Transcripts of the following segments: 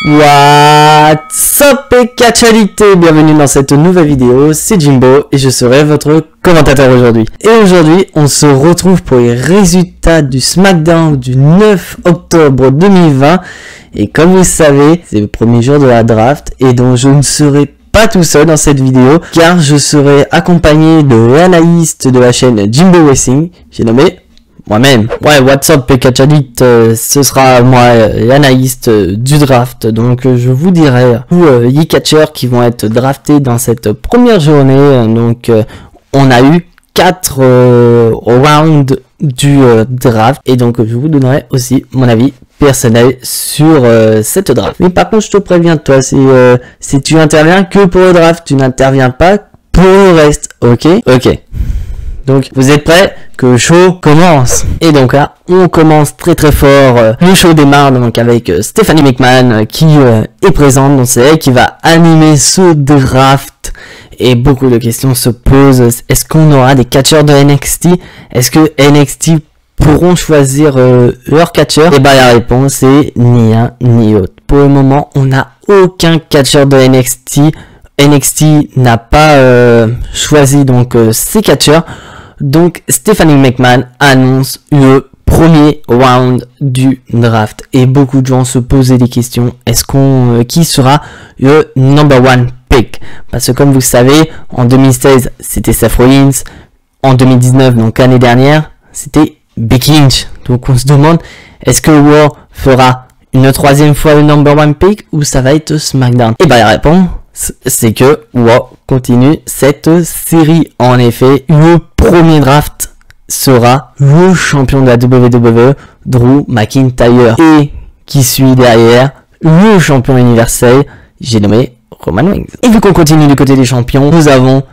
What's up et catchalité, bienvenue dans cette nouvelle vidéo, c'est Jimbo et je serai votre commentateur aujourd'hui. Et aujourd'hui, on se retrouve pour les résultats du SmackDown du 9 octobre 2020. Et comme vous le savez, c'est le premier jour de la draft et donc je ne serai pas tout seul dans cette vidéo car je serai accompagné de l'analyste de la chaîne Jimbo Wrestling, j'ai nommé moi-même. Ouais, what's up Catch Addict, ce sera moi l'analyste du draft. Donc je vous dirai les catcheurs qui vont être draftés dans cette première journée. Donc on a eu 4 rounds du draft et donc je vous donnerai aussi mon avis personnel sur cette draft. Mais par contre je te préviens toi, si tu interviens que pour le draft, tu n'interviens pas pour le reste, ok? Ok. Donc, vous êtes prêts? Que le show commence. Et donc là, on commence très fort. Le show démarre donc avec Stephanie McMahon qui est présente. Donc c'est elle qui va animer ce draft. Et beaucoup de questions se posent. Est-ce qu'on aura des catcheurs de NXT? Est-ce que NXT pourront choisir leur catcheur? Et bah la réponse est ni un ni l'autre. Pour le moment, on n'a aucun catcheur de NXT. NXT n'a pas choisi donc ses catcheurs. Donc Stephanie McMahon annonce le premier round du draft et beaucoup de gens se posaient des questions. Est-ce qui sera le number one pick? Parce que comme vous le savez, en 2016 c'était Seth Rollins, en 2019 donc l'année dernière c'était Becky Lynch. Donc on se demande, est-ce que Raw fera une troisième fois le number one pick ou ça va être SmackDown? Et bah la réponse c'est que Raw continue cette série. En effet, le premier draft sera le champion de la WWE, Drew McIntyre. Et qui suit derrière, le champion universel, j'ai nommé Roman Reigns. Et vu qu'on continue du côté des champions, nous avons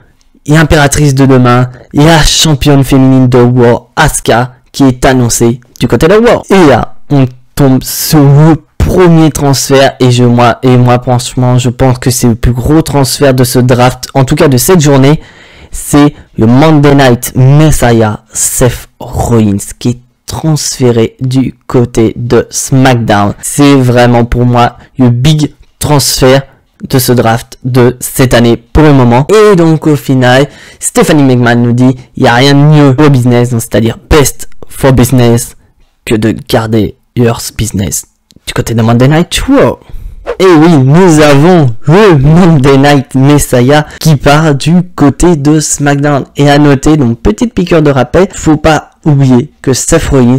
l'impératrice de demain, la championne féminine de Raw, Asuka, qui est annoncée du côté de Raw. Et là, on tombe sur le premier transfert et moi franchement je pense que c'est le plus gros transfert de ce draft, en tout cas de cette journée. C'est le Monday Night Messiah Seth Rollins qui est transféré du côté de SmackDown. C'est vraiment pour moi le big transfert de ce draft de cette année pour le moment. Et donc au final, Stephanie McMahon nous dit il n'y a rien de mieux pour business, c'est-à-dire best for business, que de garder your business du côté de Monday Night Raw. Et oui, nous avons le Monday Night Messiah qui part du côté de SmackDown. Et à noter, donc petite piqûre de rappel, faut pas oublier que Seth Rollins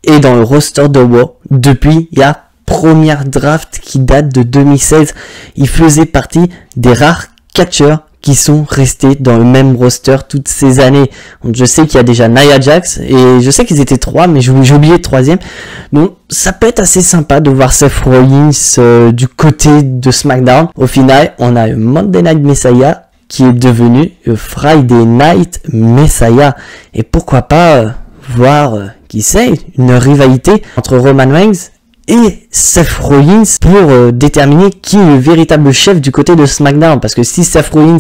est dans le roster de Raw depuis la première draft qui date de 2016. Il faisait partie des rares catcheurs qui sont restés dans le même roster toutes ces années. Donc, je sais qu'il y a déjà Nia Jax et je sais qu'ils étaient 3, mais j'ai oublié le 3e. Donc ça peut être assez sympa de voir Seth Rollins du côté de SmackDown. Au final, on a le Monday Night Messiah qui est devenu le Friday Night Messiah. Et pourquoi pas voir, qui sait, une rivalité entre Roman Reigns et Seth Rollins pour déterminer qui est le véritable chef du côté de SmackDown. Parce que si Seth Rollins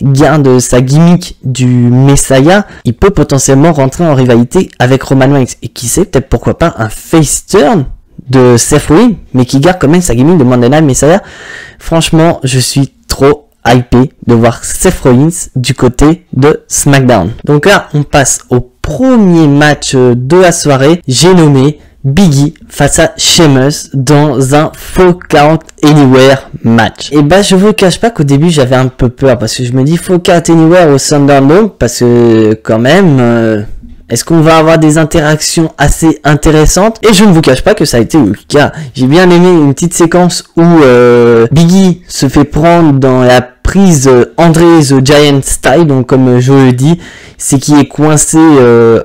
garde sa gimmick du Messiah, il peut potentiellement rentrer en rivalité avec Roman Reigns. Et qui sait, peut-être pourquoi pas un face turn de Seth Rollins, mais qui garde quand même sa gimmick de Monday Night Messiah. Franchement, je suis trop hypé de voir Seth Rollins du côté de SmackDown. Donc là, on passe au premier match de la soirée. J'ai nommé Biggie face à Sheamus dans un Fall Count Anywhere match. Et bah je vous cache pas qu'au début j'avais un peu peur parce que je me dis Fall Count Anywhere au Thunderdome parce que quand même est-ce qu'on va avoir des interactions assez intéressantes? Et je ne vous cache pas que ça a été le cas. J'ai bien aimé une petite séquence où Biggie se fait prendre dans la prise André the Giant style, donc comme je le dis, c'est qui est coincé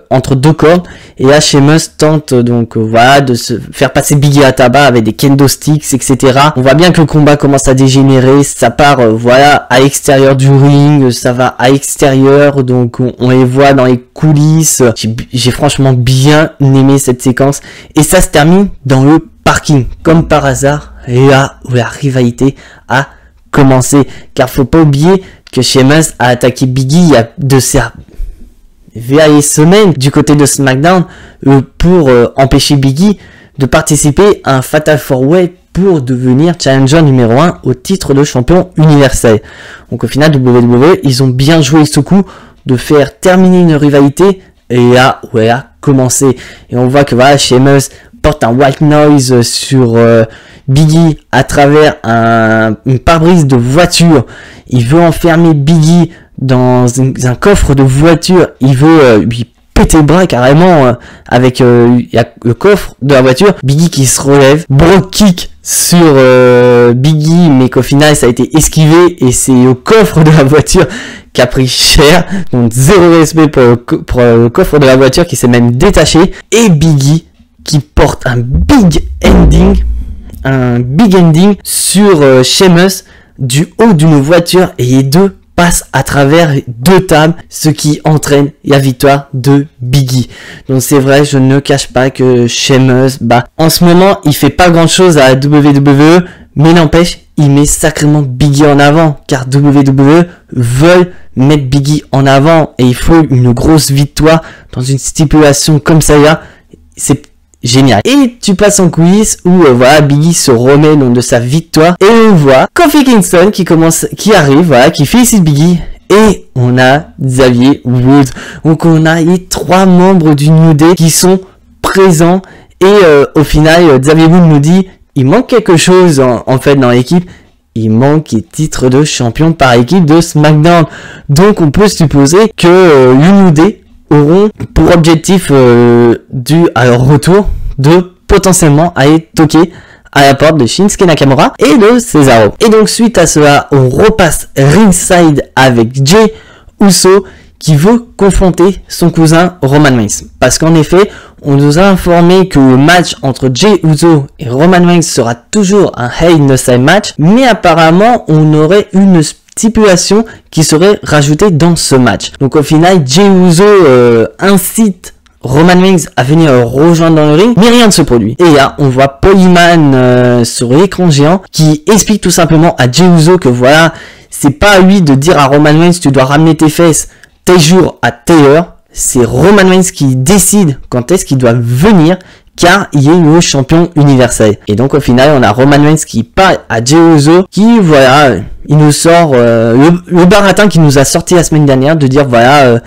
entre deux cordes. Et là, Sheamus tente donc voilà de se faire passer Biggie à tabac avec des kendo sticks, etc. On voit bien que le combat commence à dégénérer. Ça part voilà à l'extérieur du ring, ça va à l'extérieur, donc on les voit dans les coulisses. J'ai franchement bien aimé cette séquence et ça se termine dans le parking comme par hasard. Là où la rivalité a commencé, car faut pas oublier que Sheamus a attaqué Biggie il y a de ça les semaines du côté de SmackDown pour empêcher Biggie de participer à un Fatal 4-Way pour devenir challenger numéro 1 au titre de champion universel. Donc au final, WWE, ils ont bien joué ce coup de faire terminer une rivalité et à commencer. Et on voit que voilà, Sheamus porte un white noise sur Biggie à travers une pare-brise de voiture. Il veut enfermer Biggie dans un coffre de voiture. Il veut lui péter le bras carrément avec le coffre de la voiture. Biggie qui se relève, Brogue kick sur Biggie, mais qu'au final ça a été esquivé et c'est au coffre de la voiture qui a pris cher. Donc zéro respect pour le coffre de la voiture qui s'est même détaché. Et Biggie qui porte un big ending sur Sheamus du haut d'une voiture, et les deux passent à travers 2 tables, ce qui entraîne la victoire de Biggie. Donc c'est vrai, je ne cache pas que Sheamus, en ce moment, il fait pas grand chose à WWE, mais n'empêche, il met sacrément Biggie en avant, car WWE veulent mettre Biggie en avant, et il faut une grosse victoire dans une stipulation comme ça là. C'est génial. Et tu passes en coulisses où voilà, Biggie se remet donc de sa victoire et on voit Kofi Kingston qui arrive, voilà, qui félicite Biggie, et on a Xavier Woods. Donc on a les 3 membres du New Day qui sont présents, et au final Xavier Woods nous dit il manque quelque chose en fait dans l'équipe. Il manque les titres de champion par équipe de SmackDown. Donc on peut supposer que le New Day auront pour objectif dû à leur retour de potentiellement aller toquer à la porte de Shinsuke Nakamura et de Cesaro. Et donc suite à cela, on repasse ringside avec Jey Uso qui veut confronter son cousin Roman Reigns. Parce qu'en effet, on nous a informé que le match entre Jey Uso et Roman Reigns sera toujours un Hell in a Cell match, mais apparemment on aurait une stipulation qui serait rajoutée dans ce match. Donc au final, Jey Uso incite Roman Reigns à venir rejoindre dans le ring, mais rien ne se produit. Et là, on voit Paul Heyman sur l'écran géant qui explique tout simplement à Jey Uso que voilà, c'est pas à lui de dire à Roman Reigns tu dois ramener tes fesses tel jour à telle heure. C'est Roman Reigns qui décide quand est-ce qu'il doit venir, car il est le champion universel. Et donc au final, on a Roman Reigns qui parle à Jey Uso, qui voilà, il nous sort le baratin qui nous a sorti la semaine dernière, de dire voilà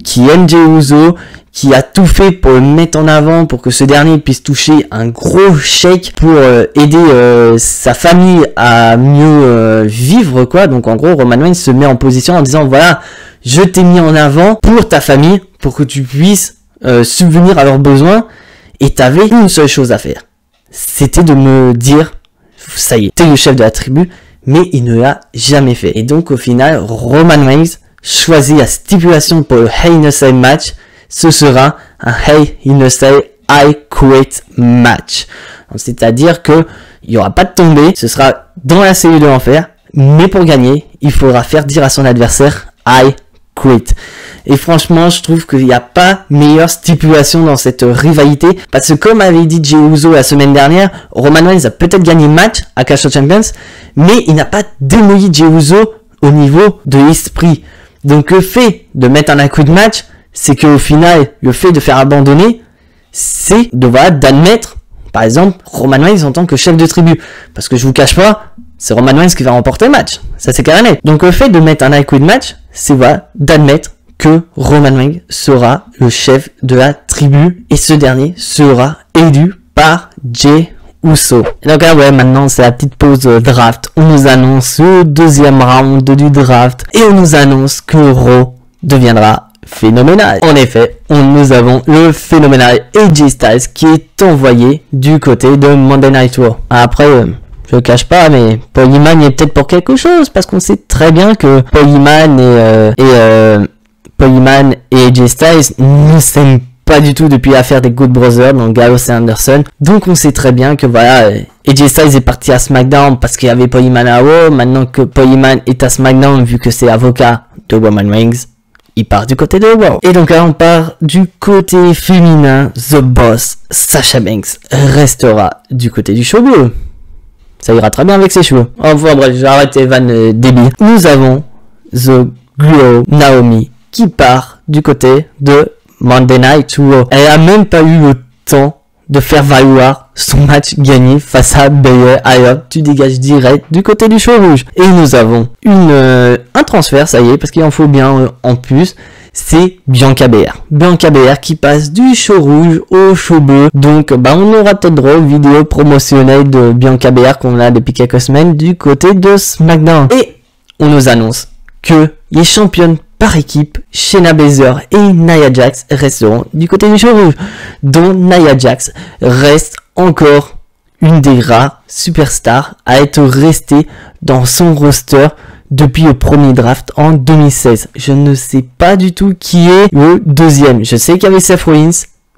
qui aime Jey Uso, qui a tout fait pour le mettre en avant, pour que ce dernier puisse toucher un gros chèque pour aider sa famille à mieux vivre quoi. Donc en gros, Roman Reigns se met en position en disant voilà, je t'ai mis en avant pour ta famille, pour que tu puisses subvenir à leurs besoins. Et t'avais une seule chose à faire. C'était de me dire, ça y est, t'es le chef de la tribu, mais il ne l'a jamais fait. Et donc au final, Roman Reigns choisit la stipulation pour le Hell in a Cell match. Ce sera un Hell in a Cell I Quit match. C'est-à-dire que il n'y aura pas de tombée, ce sera dans la cellule de l'enfer, mais pour gagner, il faudra faire dire à son adversaire I quit. Et franchement, je trouve qu'il n'y a pas meilleure stipulation dans cette rivalité, parce que comme avait dit Jey Uso la semaine dernière, Roman Reigns a peut-être gagné le match à Clash of Champions, mais il n'a pas démoli Jey Uso au niveau de l'esprit. Donc le fait de mettre un I quit match, c'est qu'au final, le fait de faire abandonner, c'est de voilà, d'admettre, par exemple, Roman Reigns en tant que chef de tribu. Parce que je vous cache pas, c'est Roman Reigns qui va remporter le match. Ça c'est carré net. Donc le fait de mettre un I quit match, c'est voilà, d'admettre que Roman Reigns sera le chef de la tribu et ce dernier sera élu par Jey Uso. Et donc là, ouais, maintenant c'est la petite pause draft. On nous annonce le 2e round du draft et on nous annonce que Raw deviendra phénoménal. En effet, nous avons le phénoménal AJ Styles qui est envoyé du côté de Monday Night Raw. Après, je le cache pas, mais Paul Heyman est peut-être pour quelque chose, parce qu'on sait très bien que Paul Heyman et AJ Styles ne s'aiment pas du tout depuis l'affaire des Good Brothers, donc Gallows et Anderson. Donc on sait très bien que voilà, AJ Styles est parti à SmackDown parce qu'il y avait Paul Heyman à Raw. Maintenant que Paul Heyman est à SmackDown, vu que c'est avocat de Roman Reigns, il part du côté de Raw. Et donc là on part du côté féminin. The Boss, Sasha Banks, restera du côté du showbiz. Ça ira très bien avec ses cheveux. Enfin bref, j'ai arrêté Van débile. Nous avons The Glow Naomi qui part du côté de Monday Night Raw. Elle a même pas eu le temps de faire valoir son match gagné face à Bayley. Allez hop, tu dégages direct du côté du show rouge. Et nous avons un transfert, ça y est, parce qu'il en faut bien en plus. C'est Bianca Belair. Bianca Belair qui passe du show rouge au show bleu. Donc, on aura peut-être droit aux vidéos promotionnelles de Bianca Belair qu'on a depuis quelques semaines du côté de SmackDown. Et on nous annonce que les championnes par équipe, Shayna Baszler et Nia Jax resteront du côté du show rouge. Dont Nia Jax reste encore une des rares superstars à être restée dans son roster depuis le premier draft en 2016. Je ne sais pas du tout qui est le deuxième. Je sais qu'il y avait Seth Rollins,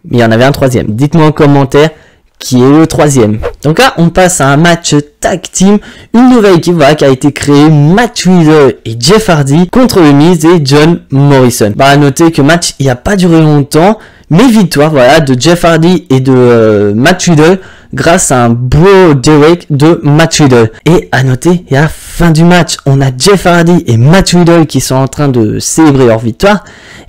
mais il y en avait un troisième. Dites-moi en commentaire qui est le troisième. Donc là, on passe à un match tag team. Une nouvelle équipe qui a été créée. Matt Riddle et Jeff Hardy contre The Miz et John Morrison. À noter que le match, il n'a pas duré longtemps. Mais victoire, de Jeff Hardy et de Matt Riddle grâce à un bro Derek de Matt Riddle. Et à noter, à la fin du match, on a Jeff Hardy et Matt Riddle qui sont en train de célébrer leur victoire.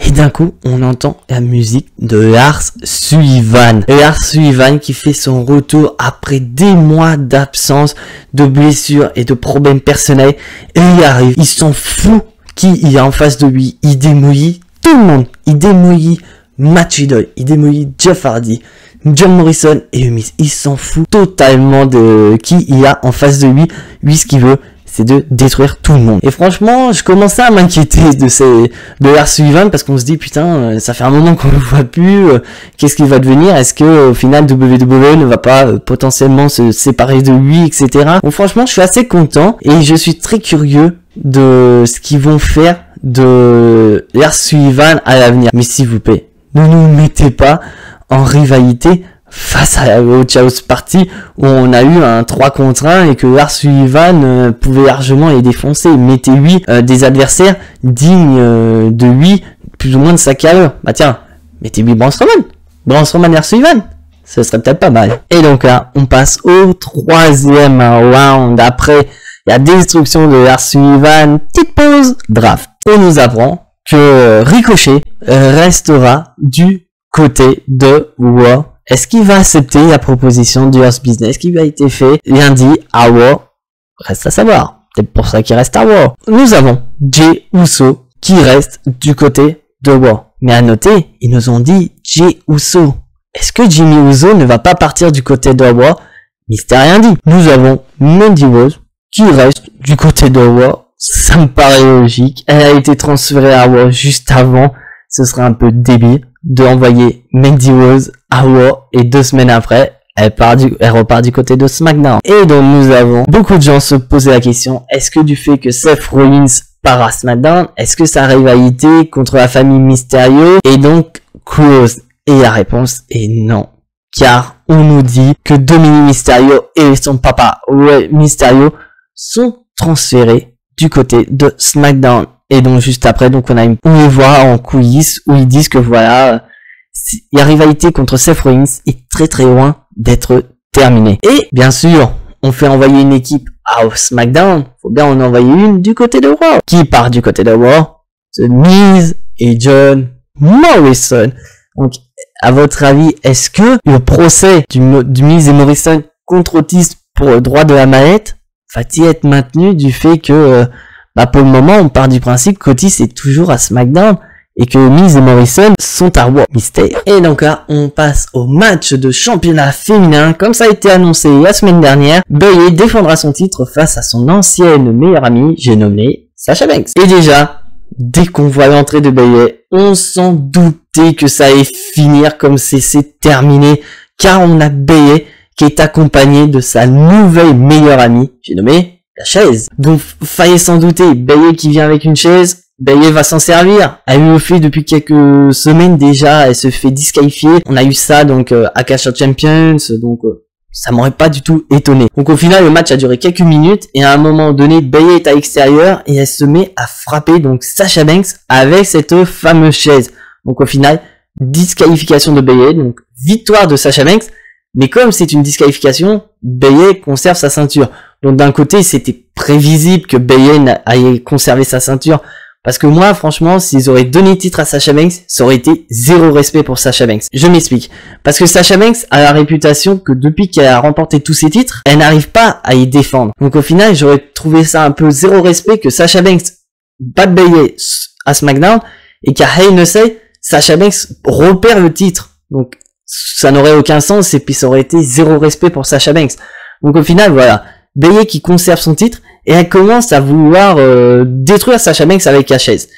Et d'un coup, on entend la musique de Lars Sullivan. Lars Sullivan qui fait son retour après des mois d'absence, de blessures et de problèmes personnels. Et il arrive, il s'en fout qui il y a en face de lui. Il démouille tout le monde. Il démouille Matt Riddle, il démolit Jeff Hardy, John Morrison et The Miz. Il s'en fout totalement de qui il y a en face de lui. Lui, ce qu'il veut, c'est de détruire tout le monde. Et franchement, je commençais à m'inquiéter de Lars Sullivan parce qu'on se dit, putain, ça fait un moment qu'on le voit plus. Qu'est-ce qu'il va devenir? Est-ce que au final WWE ne va pas potentiellement se séparer de lui, etc. Donc franchement, je suis assez content et je suis très curieux de ce qu'ils vont faire de Lars Sullivan à l'avenir. Mais s'il vous plaît, ne nous mettez pas en rivalité face au Chaos Party où on a eu un 3 contre 1 et que Lars Sullivan pouvait largement les défoncer. Mettez-lui des adversaires dignes de lui, plus ou moins de sa carrière. Tiens, mettez-lui Braun Strowman, Lars Sullivan. Ce serait peut-être pas mal. Et donc là, on passe au troisième round. Après la destruction de Lars Sullivan, petite pause, draft. On nous apprend que Ricochet restera du côté de Raw. Est-ce qu'il va accepter la proposition du Hurt Business qui lui a été fait lundi à Raw? Reste à savoir. C'est pour ça qu'il reste à Raw. Nous avons Jey Uso qui reste du côté de Raw. Mais à noter, ils nous ont dit Jey Uso. Est-ce que Jimmy Uso ne va pas partir du côté de Raw? Mystère rien dit. Nous avons Mandy Rose qui reste du côté de Raw. Ça me paraît logique. Elle a été transférée à Raw juste avant. Ce serait un peu débile de envoyer Mandy Rose à Raw et 2 semaines après, elle repart du côté de SmackDown. Et donc nous avons beaucoup de gens se poser la question, est-ce que du fait que Seth Rollins part à SmackDown, est-ce que sa rivalité contre la famille Mysterio est donc close? Et la réponse est non. Car on nous dit que Dominic Mysterio et son papa Rey Mysterio sont transférés du côté de SmackDown. Et donc juste après, donc on les voit en coulisses où ils disent que la rivalité contre Seth Rollins est très très loin d'être terminée. Et bien sûr, on fait envoyer une équipe à SmackDown. Faut bien en envoyer une du côté de Raw. Qui part du côté de Raw? The Miz et John Morrison. Donc, à votre avis, est-ce que le procès du Miz et Morrison contre Otis pour le droit de la mallette va-t-il être maintenu du fait que pour le moment on part du principe qu'Otis est toujours à SmackDown et que Miz et Morrison sont à Raw. Mystère. Et donc là on passe au match de championnat féminin. Comme ça a été annoncé la semaine dernière, Bayley défendra son titre face à son ancienne meilleure amie, j'ai nommé Sasha Banks. Et déjà, dès qu'on voit l'entrée de Bayley, on s'en doutait que ça allait finir comme c'est terminé, car on a Bayley qui est accompagné de sa nouvelle meilleure amie, j'ai nommé la chaise. Donc, fallait s'en douter, Bayley qui vient avec une chaise, Bayley va s'en servir. Elle le fait depuis quelques semaines déjà, elle se fait disqualifier. On a eu ça donc à Clash of Champions, donc ça m'aurait pas du tout étonné. Donc au final, le match a duré quelques minutes et à un moment donné, Bayley est à l'extérieur et elle se met à frapper donc Sasha Banks avec cette fameuse chaise. Donc au final, disqualification de Bayley, donc victoire de Sasha Banks. Mais comme c'est une disqualification, Bayley conserve sa ceinture. Donc d'un côté, c'était prévisible que Bayley aille conserver sa ceinture Parce que moi, franchement, s'ils auraient donné le titre à Sasha Banks, ça aurait été zéro respect pour Sasha Banks. Je m'explique. Parce que Sasha Banks a la réputation que depuis qu'elle a remporté tous ses titres, elle n'arrive pas à y défendre. Donc au final, j'aurais trouvé ça un peu zéro respect que Sasha Banks batte Bayley à SmackDown et qu'à Hell in a Cell, Sasha Banks repère le titre. Donc ça n'aurait aucun sens et puis ça aurait été zéro respect pour Sasha Banks. Donc au final, voilà. Bayley qui conserve son titre et elle commence à vouloir détruire Sasha Banks avec la chaise.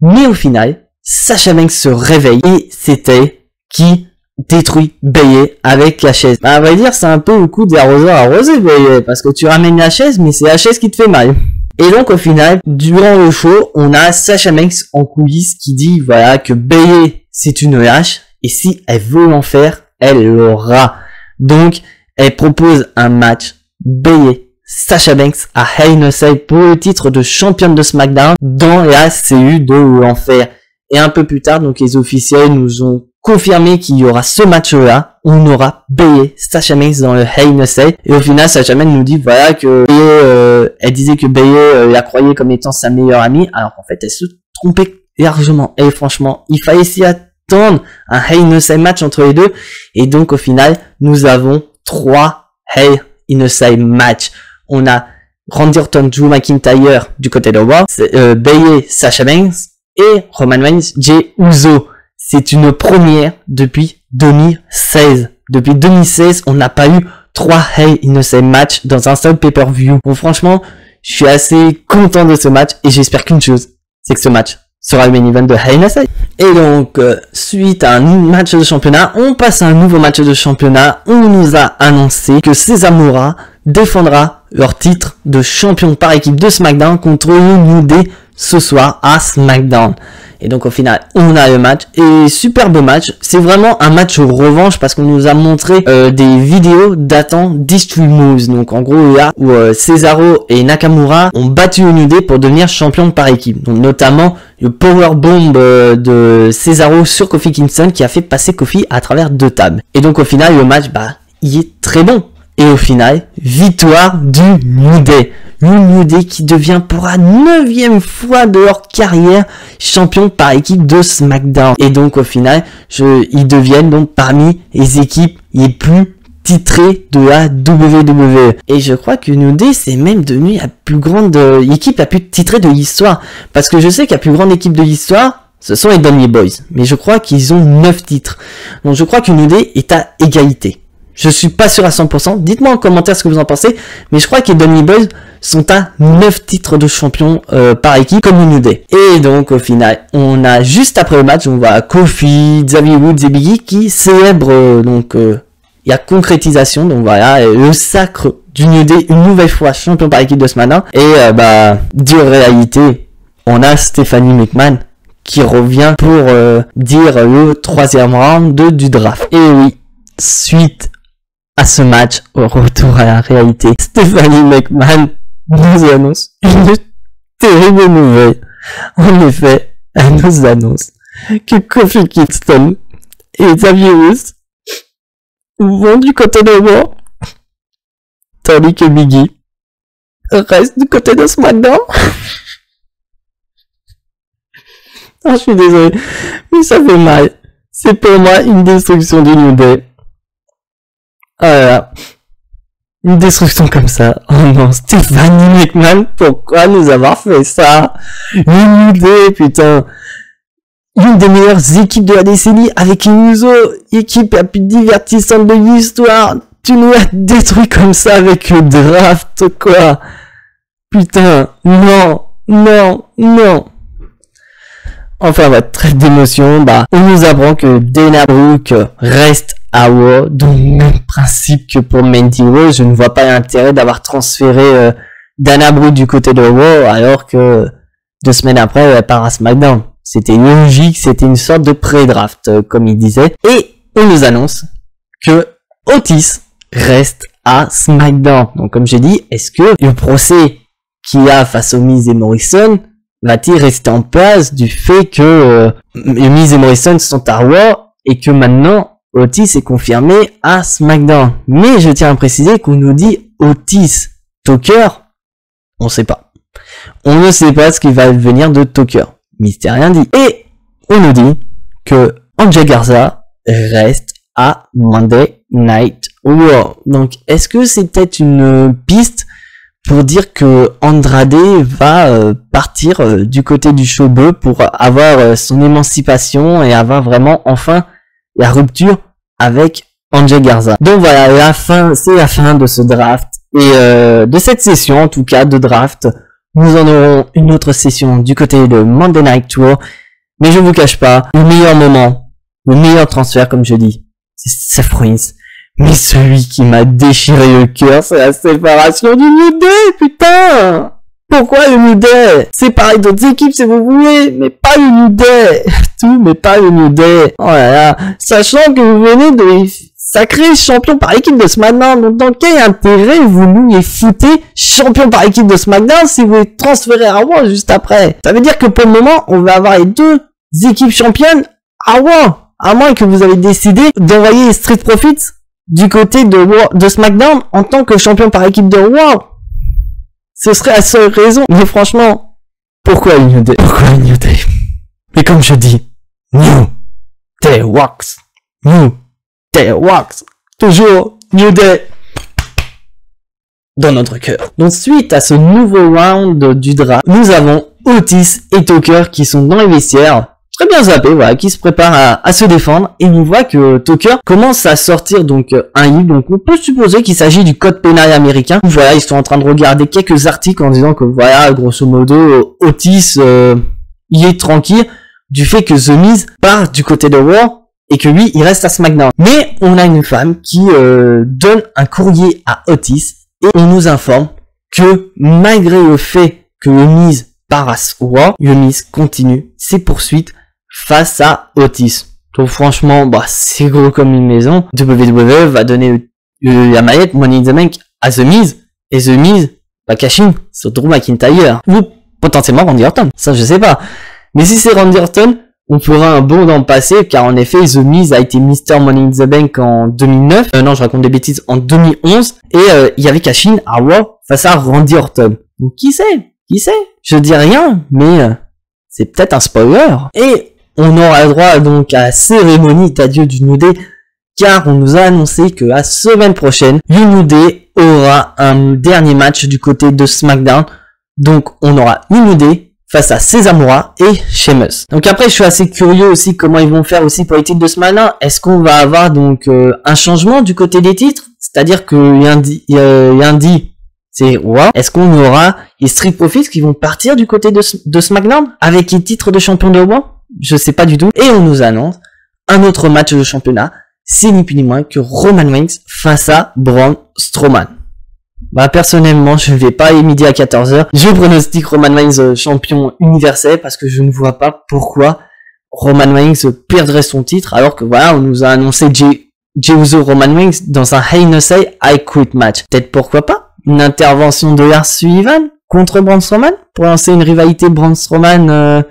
Mais au final, Sasha Banks se réveille et c'est elle qui détruit Bayley avec la chaise. Bah, on va dire c'est un peu le coup des arroseurs arrosés Bayley, parce que tu ramènes la chaise mais c'est la chaise qui te fait mal. Et donc au final, durant le show, on a Sasha Banks en coulisses qui dit voilà que Bayley c'est une hache et si elle veut en faire, elle l'aura. Donc elle propose un match Bayley Sasha Banks à Hell in a Cell pour le titre de championne de SmackDown dans la CU de l'enfer. Et un peu plus tard, donc les officiels nous ont confirmé qu'il y aura ce match-là. On aura Bayley Sasha Banks dans le Hell in a Cell. Et au final, Sasha Banks nous dit voilà que Bayley, elle disait que Bayley la croyait comme étant sa meilleure amie, alors qu'en fait elle se trompait largement. Et franchement, il fallait s'y attendre, un Hell in a Cell match entre les deux. Et donc au final, nous avons 3 Hell in a Cell match. On a Randy Orton, Drew McIntyre du côté de Raw, Bayley, Sasha Banks et Roman Reigns, Jey Uso. C'est une première depuis 2016. Depuis 2016, on n'a pas eu 3 Hell in a Cell match dans un seul pay-per-view. Bon, franchement, je suis assez content de ce match et j'espère qu'une chose, c'est que ce match sera le main event de Hell in a Cell. Et donc, suite à un match de championnat, on passe à un nouveau match de championnat où on nous a annoncé que Cesaro défendra leur titre de champion par équipe de SmackDown contre le New Day ce soir à SmackDown. Et donc au final, on a le match et superbe match. C'est vraiment un match revanche parce qu'on nous a montré des vidéos datant d'History Moves. Donc en gros là où Cesaro et Nakamura ont battu le New Day pour devenir champion par équipe. Donc notamment le powerbomb de Cesaro sur Kofi Kingston qui a fait passer Kofi à travers 2 tables. Et donc au final, le match, il est très bon. Et au final, victoire du New Day. Le New Day qui devient pour la 9e fois de leur carrière champion par équipe de SmackDown. Et donc au final, ils deviennent donc parmi les équipes les plus titrées de la WWE. Et je crois que New Day c'est même devenu la plus grande équipe la plus titrée de l'histoire. Parce que je sais que la plus grande équipe de l'histoire, ce sont les Dudley Boys. Mais je crois qu'ils ont 9 titres. Donc je crois que New Day est à égalité. Je suis pas sûr à 100%. Dites-moi en commentaire ce que vous en pensez. Mais je crois que les Dudley Boys sont à 9 titres de champion par équipe comme le New Day. Et donc au final, on a juste après le match, on voit Kofi, Xavier Woods et Big E qui célèbrent la concrétisation. Donc voilà, le sacre du New Day une nouvelle fois champion par équipe de SmackDown. Et dure réalité, on a Stephanie McMahon qui revient pour dire le 3e round du draft. Et oui, suite à ce match, au retour à la réalité, Stephanie McMahon nous annonce une terrible nouvelle. En effet, elle nous annonce que Kofi Kingston et Xavier Woods vont du côté de Raw, tandis que Big E reste du côté de SmackDown. Oh, je suis désolé, mais ça fait mal. C'est pour moi une destruction du New Day. Voilà. Une destruction comme ça. Oh non, Stephanie McMahon, pourquoi nous avoir fait ça? Une idée, putain. Une des meilleures équipes de la décennie avec une équipe la plus divertissante de l'histoire. Tu nous as détruit comme ça avec le draft, quoi. Putain, non, non, non. Enfin, trêve d'émotion, on nous apprend que Dana Brooke reste à Raw, donc même principe que pour Mandy Rose, je ne vois pas l'intérêt d'avoir transféré Dana Brooke du côté de Raw, alors que 2 semaines après, elle part à SmackDown. C'était logique, c'était une sorte de pré-draft, comme il disait. Et on nous annonce que Otis reste à SmackDown. Donc comme j'ai dit, est-ce que le procès qu'il y a face aux Miz et Morrison va-t-il rester en place du fait que Miz et Morrison sont à Raw et que maintenant Otis est confirmé à SmackDown. Mais je tiens à préciser qu'on nous dit Otis Tucker, on sait pas. On ne sait pas ce qui va venir de Tucker. Mystère rien dit. Et on nous dit que Angel Garza reste à Monday Night Raw. Donc, est-ce que c'est peut-être une piste pour dire que Andrade va partir du côté du showbiz pour avoir son émancipation et avoir vraiment enfin la rupture avec Angel Garza. Donc voilà, c'est la fin de ce draft et de cette session en tout cas de draft. Nous en aurons une autre session du côté de Monday Night Raw, mais je ne vous cache pas, le meilleur moment, le meilleur transfert comme je dis, c'est Seth Rollins. Mais celui qui m'a déchiré le cœur, c'est la séparation du New Day, putain! Pourquoi le New Day? C'est pareil d'autres équipes si vous voulez, mais pas le New Day! Tout, mais pas le New Day! Oh là là! Sachant que vous venez de sacrés champions par équipe de SmackDown, donc dans quel intérêt vous nous les foutez champions par équipe de SmackDown si vous les transférez à Raw juste après? Ça veut dire que pour le moment, on va avoir les deux équipes championnes à Raw, à moins que vous avez décidé d'envoyer les Street Profits du côté de SmackDown en tant que champion par équipe de Raw. Ce serait la seule raison. Mais franchement, pourquoi New Day? Pourquoi New Day? Mais comme je dis, New Day Works. New Day Works. Toujours New Day dans notre cœur. Donc suite à ce nouveau round du draft, nous avons Otis et Tucker qui sont dans les vestiaires. Très bien zappé, voilà, qui se prépare à se défendre, et on voit que Tucker commence à sortir donc un livre, donc on peut supposer qu'il s'agit du code pénal américain. Voilà, ils sont en train de regarder quelques articles en disant que voilà, grosso modo, Otis, il est tranquille du fait que The Miz part du côté de Raw, et que lui, il reste à SmackDown. Mais on a une femme qui donne un courrier à Otis, et on nous informe que malgré le fait que le Miz part à Raw, le Miz continue ses poursuites face à Otis. Donc franchement, bah c'est gros comme une maison. WWE va donner la mallette Money in the Bank à The Miz, et The Miz va cash in sur Drew McIntyre, ou potentiellement Randy Orton, ça je sais pas. Mais si c'est Randy Orton, on fera un bond dans le passé, car en effet The Miz a été Mr. Money in the Bank en 2009, non je raconte des bêtises, en 2011, et il y avait cash in à Raw face à Randy Orton. Donc qui sait? Je dis rien, mais c'est peut-être un spoiler. Et on aura le droit donc à la cérémonie d'adieu du New Day, car on nous a annoncé que la semaine prochaine, le New Day aura un dernier match du côté de SmackDown. Donc on aura le New Day face à Cesaro et Sheamus. Donc après, je suis assez curieux aussi comment ils vont faire aussi pour les titres de SmackDown. Est-ce qu'on va avoir donc un changement du côté des titres? C'est-à-dire que lundi, c'est wow. Est-ce qu'on aura les Street Profits qui vont partir du côté de SmackDown avec les titres de champion de Raw? Je sais pas du tout. Et on nous annonce un autre match de championnat. C'est ni plus ni moins que Roman Reigns face à Braun Strowman. Bah personnellement, je ne vais pas aller midi à 14h. Je pronostique Roman Reigns champion universel parce que je ne vois pas pourquoi Roman Reigns perdrait son titre alors que voilà, on nous a annoncé Jey Uso Roman Reigns dans un Hell in a Cell I Quit match. Peut-être pourquoi pas une intervention de Lars Sullivan contre Braun Strowman pour lancer une rivalité Braun Strowman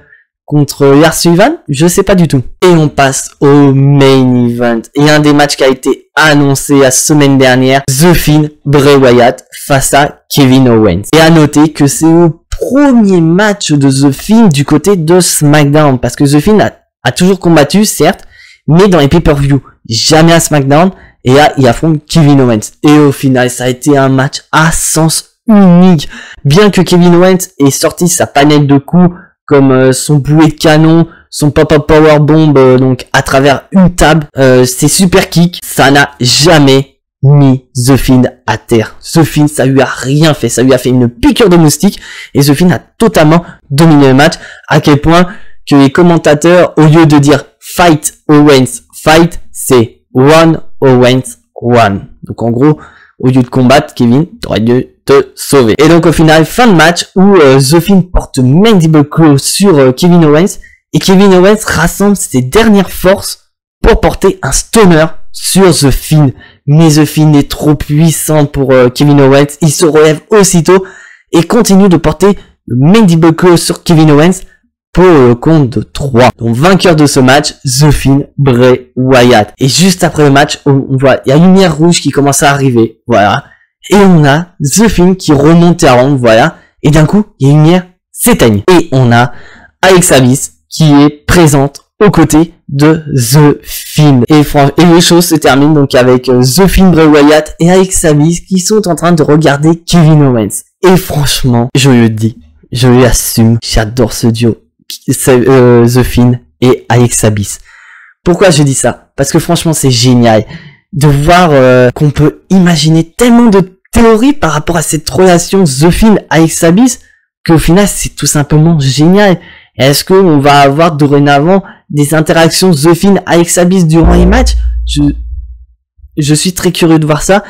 contre Lars Sullivan, je sais pas du tout. Et on passe au main event. Et un des matchs qui a été annoncé la semaine dernière, The Fiend, Bray Wyatt face à Kevin Owens. Et à noter que c'est le premier match de The Fiend du côté de SmackDown, parce que The Fiend a toujours combattu, certes, mais dans les pay-per-view, jamais à SmackDown, et là, il affronte Kevin Owens. Et au final, ça a été un match à sens unique. Bien que Kevin Owens ait sorti sa panette de coups, comme son boulet de canon, son pop-up powerbomb donc à travers une table, ses super kicks, ça n'a jamais mis The Fiend à terre. The Fiend, ça lui a rien fait, ça lui a fait une piqûre de moustique, et The Fiend a totalement dominé le match, à quel point que les commentateurs, au lieu de dire Fight Owens, Fight, c'est One Owens, One. Donc en gros, au lieu de combattre, Kevin, t'aurais dû te sauver. Et donc au final, fin de match où The Fiend porte Mandible Claw sur Kevin Owens, et Kevin Owens rassemble ses dernières forces pour porter un stunner sur The Fiend. Mais The Fiend est trop puissant pour Kevin Owens, il se relève aussitôt et continue de porter le Mandible Claw sur Kevin Owens pour le compte de 3. Donc vainqueur de ce match, The Fiend, Bray Wyatt. Et juste après le match, on voit, il y a une lumière rouge qui commence à arriver, voilà. Et on a The Fiend qui remonte à ronde, voilà. et d'un coup, les lumières s'éteignent. Et on a Alexa Bliss qui est présente aux côtés de The Fiend. Et les choses se terminent donc avec The Fiend, Bray Wyatt et Alexa Bliss qui sont en train de regarder Kevin Owens. Et franchement, je le dis, je l'assume, j'adore ce duo, The Fiend et Alexa Bliss. Pourquoi je dis ça? Parce que franchement, c'est génial de voir qu'on peut imaginer tellement de théories par rapport à cette relation The Fiend Alexa Bliss qu'au final, c'est tout simplement génial. Est-ce qu'on va avoir dorénavant des interactions The Fiend Alexa Bliss durant les matchs? Je suis très curieux de voir ça.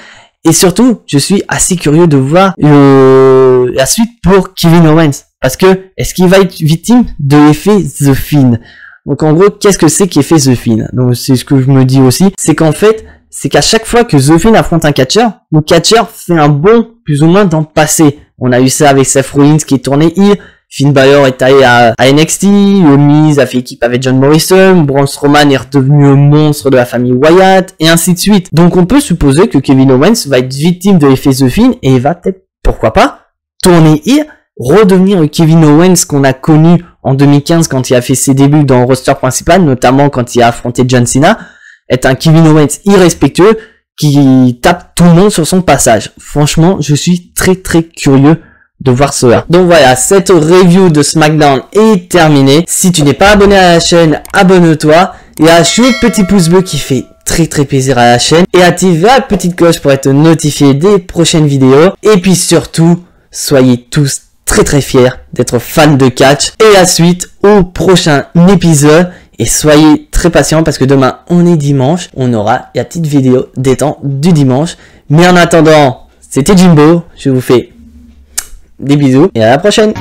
Et surtout, je suis assez curieux de voir la suite pour Kevin Owens. Parce que, est-ce qu'il va être victime de l'effet The Fiend? Donc en gros, qu'est-ce que c'est qu'effet The Fiend? Donc c'est ce que je me dis aussi. C'est qu'en fait, c'est qu'à chaque fois que The Fiend affronte un catcheur, le catcheur fait un bond plus ou moins dans le passé. On a eu ça avec Seth Rollins qui est tourné heel. Finn Balor est allé à NXT, The Miz a fait équipe avec John Morrison, Braun Strowman est redevenu un monstre de la famille Wyatt, et ainsi de suite. Donc on peut supposer que Kevin Owens va être victime de l'effet The Fiend, et va peut-être, pourquoi pas, tourner heel, redevenir le Kevin Owens qu'on a connu en 2015 quand il a fait ses débuts dans le roster principal, notamment quand il a affronté John Cena, être un Kevin Owens irrespectueux, qui tape tout le monde sur son passage. Franchement, je suis très très curieux de voir cela. Donc voilà, cette review de SmackDown est terminée. Si tu n'es pas abonné à la chaîne, abonne-toi. Et lâche le petit pouce bleu qui fait très très plaisir à la chaîne. Et active la petite cloche pour être notifié des prochaines vidéos. Et puis surtout, soyez tous très très fiers d'être fans de catch. Et la suite au prochain épisode. Et soyez très patients parce que demain, on est dimanche. On aura la petite vidéo des temps du dimanche. Mais en attendant, c'était Jimbo. Je vous fais des bisous et à la prochaine.